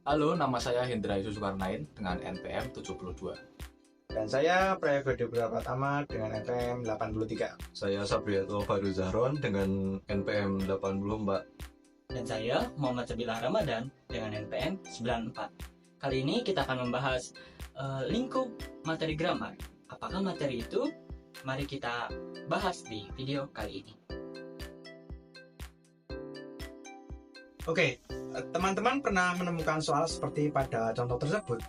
Halo, nama saya Hendra Yusuf Sukarnain dengan NPM 72. Dan saya Prayogo Pratama dengan NPM 83. Saya Sabriato Fadul Zahron dengan NPM 84. Dan saya Muhammad Sabilah Ramadan dengan NPM 94. Kali ini kita akan membahas lingkup materi grammar. Apakah materi itu? Mari kita bahas di video kali ini. Oke, teman-teman pernah menemukan soal seperti pada contoh tersebut?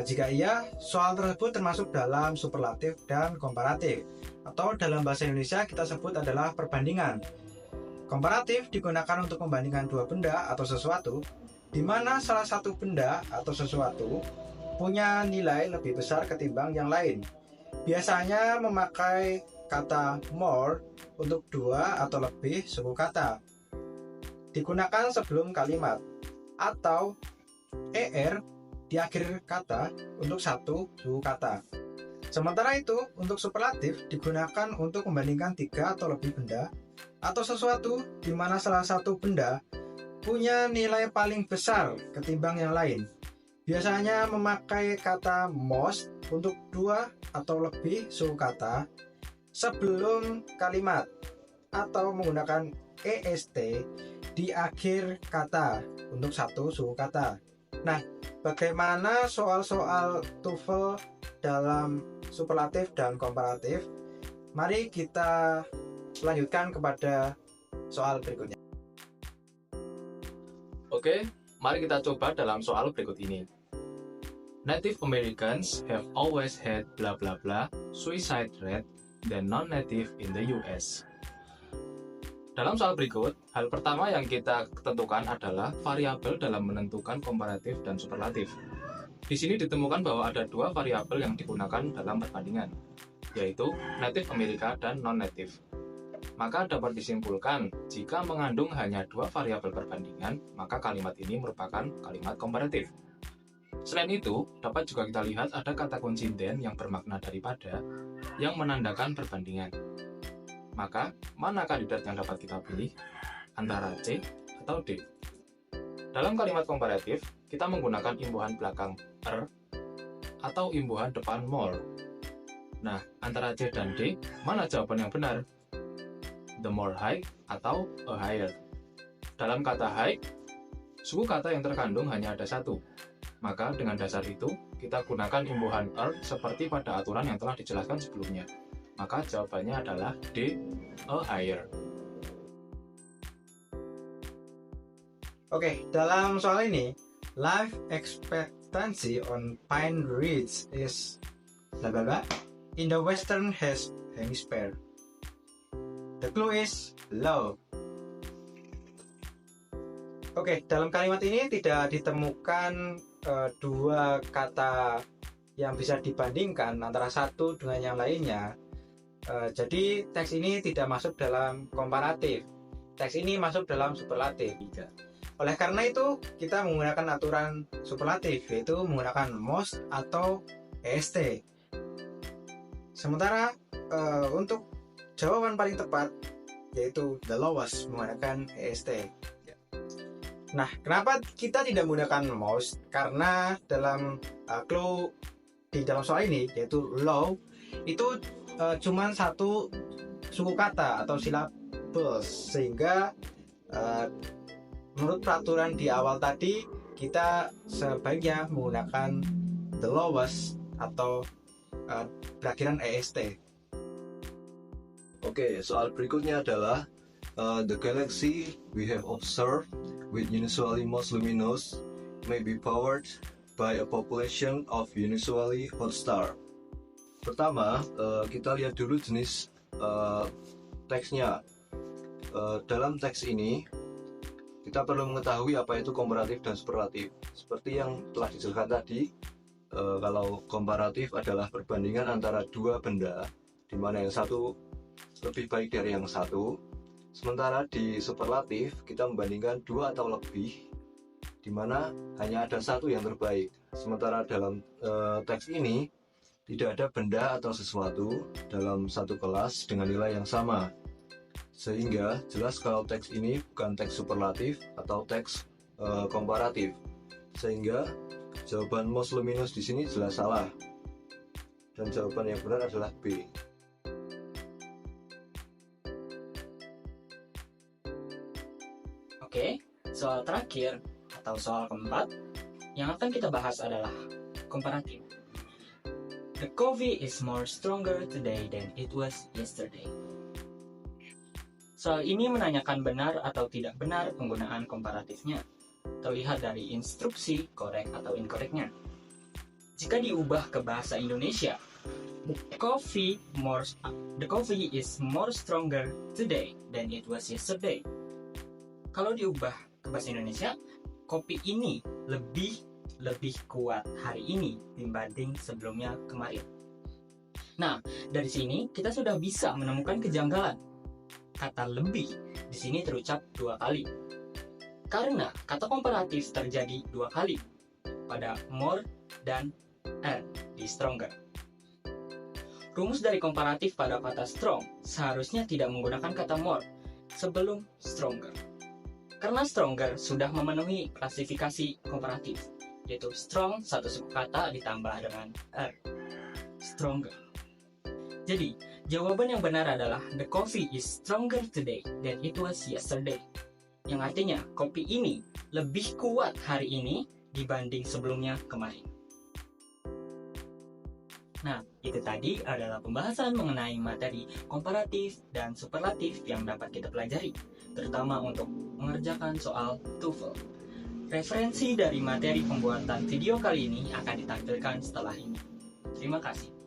Jika iya, soal tersebut termasuk dalam superlatif dan komparatif, atau dalam bahasa Indonesia kita sebut adalah perbandingan. Komparatif digunakan untuk membandingkan dua benda atau sesuatu, di mana salah satu benda atau sesuatu punya nilai lebih besar ketimbang yang lain. Biasanya memakai kata more untuk dua atau lebih suku kata. Digunakan sebelum kalimat, atau er di akhir kata untuk satu suku kata. Sementara itu, untuk superlatif digunakan untuk membandingkan tiga atau lebih benda atau sesuatu di mana salah satu benda punya nilai paling besar ketimbang yang lain. Biasanya memakai kata most untuk dua atau lebih suku kata sebelum kalimat, atau menggunakan est di akhir kata untuk satu suku kata. Nah, bagaimana soal-soal TOEFL dalam superlatif dan komparatif? Mari kita lanjutkan kepada soal berikutnya. Oke, mari kita coba dalam soal berikut ini. Native Americans have always had blah blah blah suicide rate than non-native in the US. Dalam soal berikut, hal pertama yang kita tentukan adalah variabel dalam menentukan komparatif dan superlatif. Di sini ditemukan bahwa ada dua variabel yang digunakan dalam perbandingan, yaitu Native Amerika dan non-native. Maka dapat disimpulkan, jika mengandung hanya dua variabel perbandingan, maka kalimat ini merupakan kalimat komparatif. Selain itu, dapat juga kita lihat ada kata kunci than yang bermakna daripada, yang menandakan perbandingan. Maka, mana kandidat yang dapat kita pilih? Antara C atau D? Dalam kalimat komparatif, kita menggunakan imbuhan belakang er atau imbuhan depan more. Nah, antara C dan D, mana jawaban yang benar? The more high atau a higher? Dalam kata high, suku kata yang terkandung hanya ada satu. Maka dengan dasar itu, kita gunakan imbuhan er seperti pada aturan yang telah dijelaskan sebelumnya. Maka jawabannya adalah D, a higher. Oke, dalam soal ini, life expectancy on Pine Ridge is blah blah blah in the Western Hemisphere. The clue is low. Oke, dalam kalimat ini tidak ditemukan dua kata yang bisa dibandingkan antara satu dengan yang lainnya. Jadi teks ini tidak masuk dalam komparatif. Teks ini masuk dalam superlatif. Oleh karena itu, kita menggunakan aturan superlatif, yaitu menggunakan most atau est. Sementara untuk jawaban paling tepat, yaitu the lowest, menggunakan est. Nah, kenapa kita tidak menggunakan most? Karena dalam clue di dalam soal ini, yaitu low, itu cuman satu suku kata atau syllabus, sehingga menurut peraturan di awal tadi kita sebaiknya menggunakan the lowest atau berakhiran est. Oke, soal berikutnya adalah the galaxy we have observed with unusually most luminous may be powered by a population of unusually hot star. Pertama, kita lihat dulu jenis teksnya. Dalam teks ini, kita perlu mengetahui apa itu komparatif dan superlatif. Seperti yang telah dijelaskan tadi, kalau komparatif adalah perbandingan antara dua benda, di mana yang satu lebih baik dari yang satu. Sementara di superlatif, kita membandingkan dua atau lebih, di mana hanya ada satu yang terbaik. Sementara dalam teks ini, tidak ada benda atau sesuatu dalam satu kelas dengan nilai yang sama. Sehingga jelas kalau teks ini bukan teks superlatif atau teks komparatif. Sehingga jawaban most luminous di sini jelas salah. Dan jawaban yang benar adalah B. Oke, soal terakhir atau soal keempat yang akan kita bahas adalah komparatif. The coffee is more stronger today than it was yesterday. Soal ini menanyakan benar atau tidak benar penggunaan komparatifnya. Terlihat dari instruksi korek atau incorrectnya. Jika diubah ke bahasa Indonesia, the coffee is more stronger today than it was yesterday. Kalau diubah ke bahasa Indonesia, kopi ini lebih kuat hari ini dibanding sebelumnya kemarin. Nah, dari sini kita sudah bisa menemukan kejanggalan. Kata lebih di sini terucap 2 kali. Karena kata komparatif terjadi 2 kali pada more dan R di stronger. Rumus dari komparatif pada kata strong seharusnya tidak menggunakan kata more sebelum stronger. Karena stronger sudah memenuhi klasifikasi komparatif, yaitu strong satu suku kata ditambah dengan R, stronger. Jadi, jawaban yang benar adalah the coffee is stronger today than it was yesterday. Yang artinya, kopi ini lebih kuat hari ini dibanding sebelumnya kemarin. Nah, itu tadi adalah pembahasan mengenai materi komparatif dan superlatif yang dapat kita pelajari, terutama untuk mengerjakan soal TOEFL. Referensi dari materi pembuatan video kali ini akan ditampilkan setelah ini. Terima kasih.